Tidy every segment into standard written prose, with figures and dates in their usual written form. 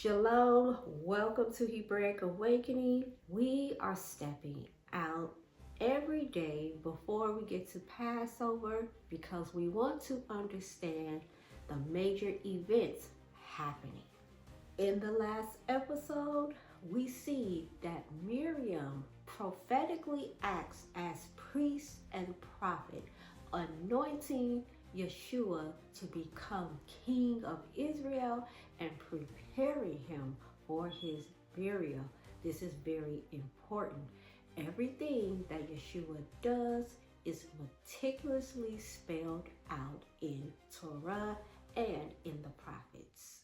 Shalom, welcome to Hebraic Awakening. We are stepping out every day before we get to Passover because we want to understand the major events happening. In the last episode, we see that Miriam prophetically acts as priest and prophet, anointing Yeshua to become king of Israel and preparing him for his burial. This is very important. Everything that Yeshua does is meticulously spelled out in Torah and in the prophets.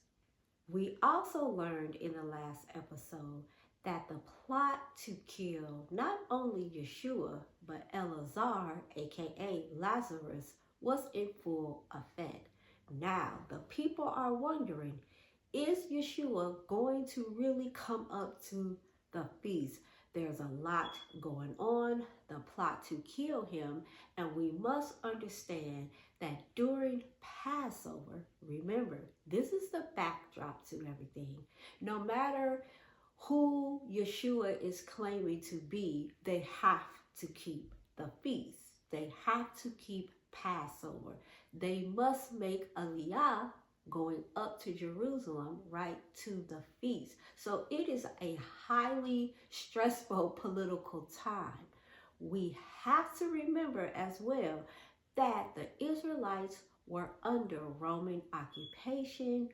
We also learned in the last episode that the plot to kill not only Yeshua, but Eleazar, aka Lazarus, was in full effect. Now, the people are wondering, is Yeshua going to really come up to the feast? There's a lot going on, the plot to kill him, and we must understand that during Passover, remember, this is the backdrop to everything. No matter who Yeshua is claiming to be, they have to keep the feast. They have to keep Passover. They must make Aliyah going up to Jerusalem, right, to the feast. So it is a highly stressful political time. We have to remember as well that the Israelites were under Roman occupation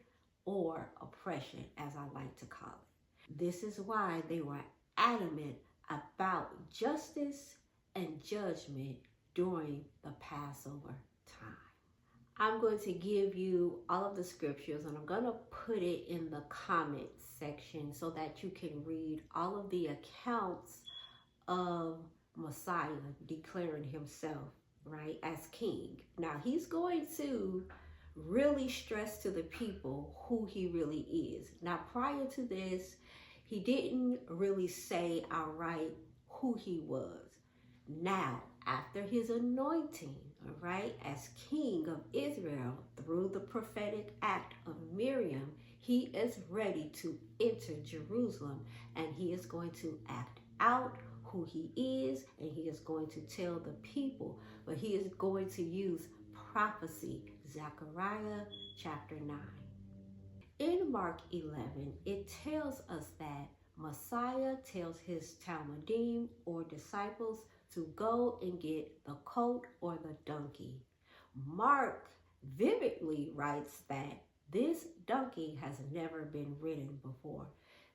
or oppression, as I like to call it. This is why they were adamant about justice and judgment during the Passover time. I'm going to give you all of the scriptures and I'm going to put it in the comment section so that you can read all of the accounts of Messiah declaring himself, right, as king. Now, he's going to really stress to the people who he really is. Now, prior to this, he didn't really say outright who he was. Now, after his anointing, all right, as king of Israel through the prophetic act of Miriam, he is ready to enter Jerusalem and he is going to act out who he is and he is going to tell the people, but he is going to use prophecy, Zechariah chapter 9. In Mark 11, it tells us that Messiah tells his Talmudim or disciples to go and get the colt or the donkey. Mark vividly writes that this donkey has never been ridden before.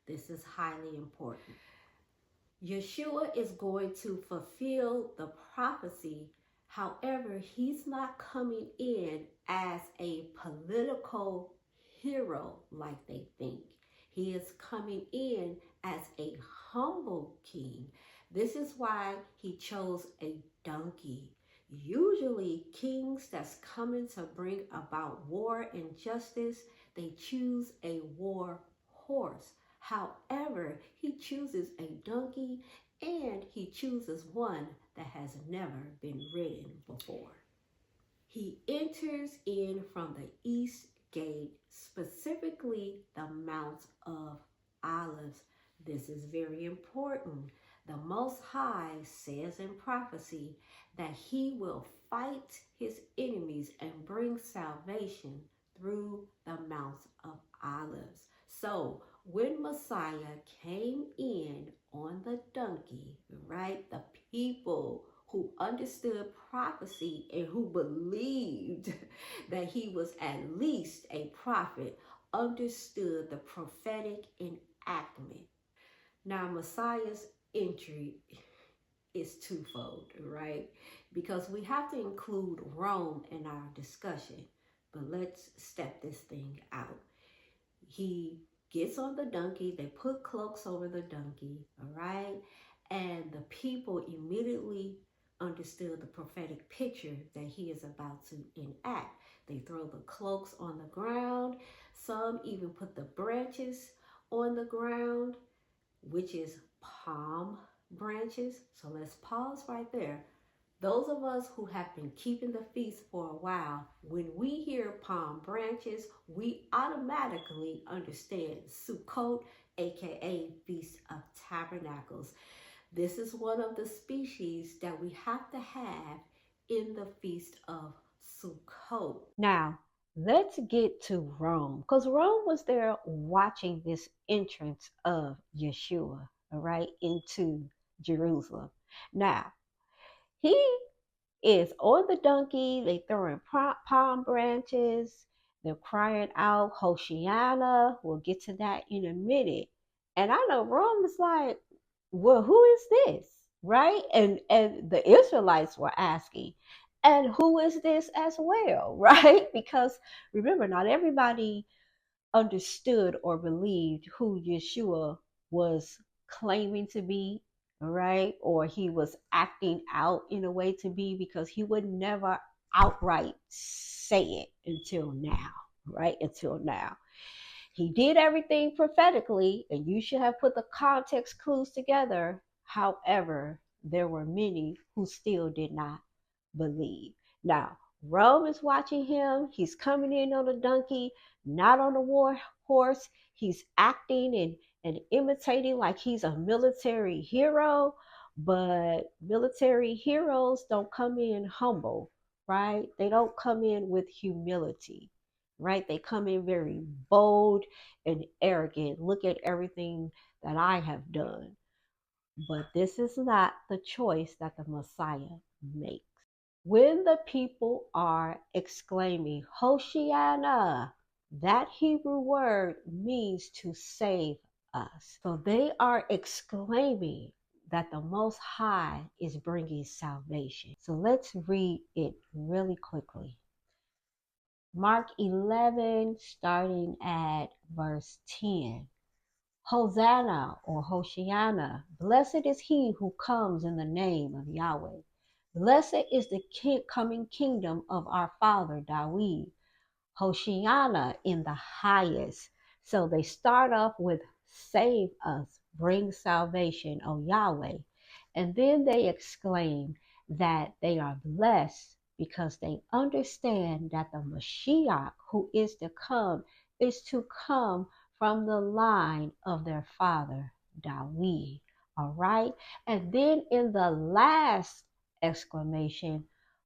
This is highly important. Yeshua is going to fulfill the prophecy. However, he's not coming in as a political hero like they think. He is coming in as a humble king. This is why he chose a donkey. Usually kings that's coming to bring about war and justice, they choose a war horse. However, he chooses a donkey and he chooses one that has never been ridden before. He enters in from the east gate, specifically the Mount of Olives. This is very important. The Most High says in prophecy that he will fight his enemies and bring salvation through the Mount of Olives. So when Messiah came in on the donkey, right, the people who understood prophecy and who believed that he was at least a prophet understood the prophetic enactment. Now, Messiah's entry is twofold, right? Because we have to include Rome in our discussion, but let's step this thing out. He gets on the donkey, they put cloaks over the donkey, all right? And the people immediately understood the prophetic picture that he is about to enact. They throw the cloaks on the ground. Some even put the branches on the ground, which is palm branches. So let's pause right there. Those of us who have been keeping the feast for a while, when we hear palm branches, we automatically understand Sukkot, aka Feast of Tabernacles. This is one of the species that we have to have in the Feast of Sukkot. Now, let's get to Rome, because Rome was there watching this entrance of Yeshua, all right, into Jerusalem. Now, he is on the donkey. They throwing palm branches. They're crying out, Hoshiana. We'll get to that in a minute. And I know Rome is like, well, who is this? Right? And the Israelites were asking, and who is this as well? Right? Because remember, not everybody understood or believed who Yeshua was claiming to be, right? Or he was acting out in a way to be, because he would never outright say it until now, right? Until now. He did everything prophetically, and you should have put the context clues together. However, there were many who still did not believe. Now, Rome is watching him. He's coming in on a donkey, not on a war horse. He's acting and imitating like he's a military hero, but military heroes don't come in humble, right? They don't come in with humility, right? They come in very bold and arrogant. Look at everything that I have done. But this is not the choice that the Messiah makes. When the people are exclaiming, Hoshiana, that Hebrew word means to save us. So they are exclaiming that the Most High is bringing salvation. So let's read it really quickly. Mark 11, starting at verse 10. Hosanna or Hoshiana, blessed is he who comes in the name of Yahweh. Blessed is the coming kingdom of our father David. Hoshiana in the highest. So they start off with save us, bring salvation, O Yahweh. And then they exclaim that they are blessed because they understand that the Mashiach who is to come from the line of their father David. All right. And then in the last exclamation,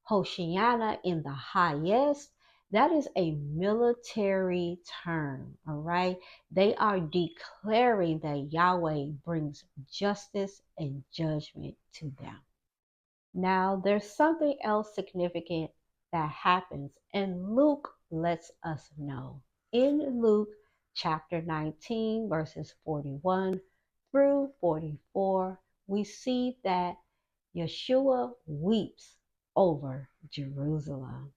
Hoshiana in the highest, that is a military term, all right? They are declaring that Yahweh brings justice and judgment to them. Now, there's something else significant that happens, and Luke lets us know. In Luke chapter 19, verses 41 through 44, we see that Yeshua weeps over Jerusalem.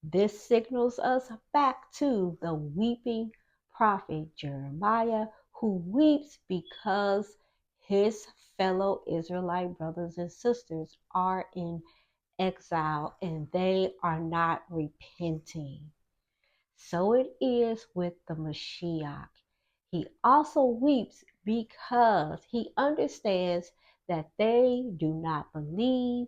This signals us back to the weeping prophet Jeremiah, who weeps because his fellow Israelite brothers and sisters are in exile and they are not repenting. So it is with the Mashiach. He also weeps because he understands that they do not believe,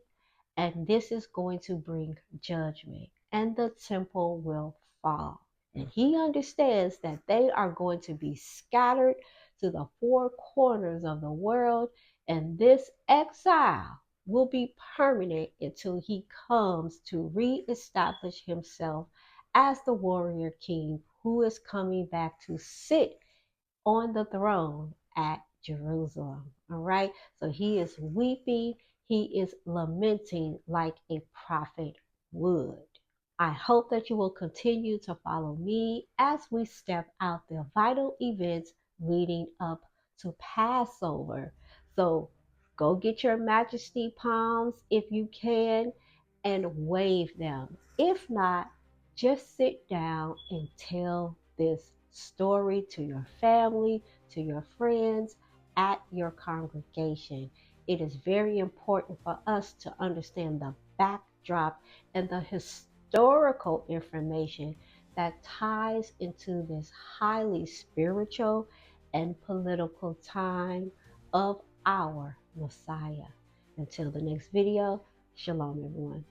and this is going to bring judgment, and the temple will fall. And he understands that they are going to be scattered to the four corners of the world, and this exile will be permanent until he comes to reestablish himself as the warrior king who is coming back to sit on the throne at Jerusalem. All right. So he is weeping. He is lamenting like a prophet would. I hope that you will continue to follow me as we step out the vital events leading up to Passover. So go get your majesty palms if you can and wave them. If not, just sit down and tell this story to your family, to your friends, at your congregation. It is very important for us to understand the backdrop and the historical information that ties into this highly spiritual and political time of our Messiah. Until the next video, Shalom, everyone.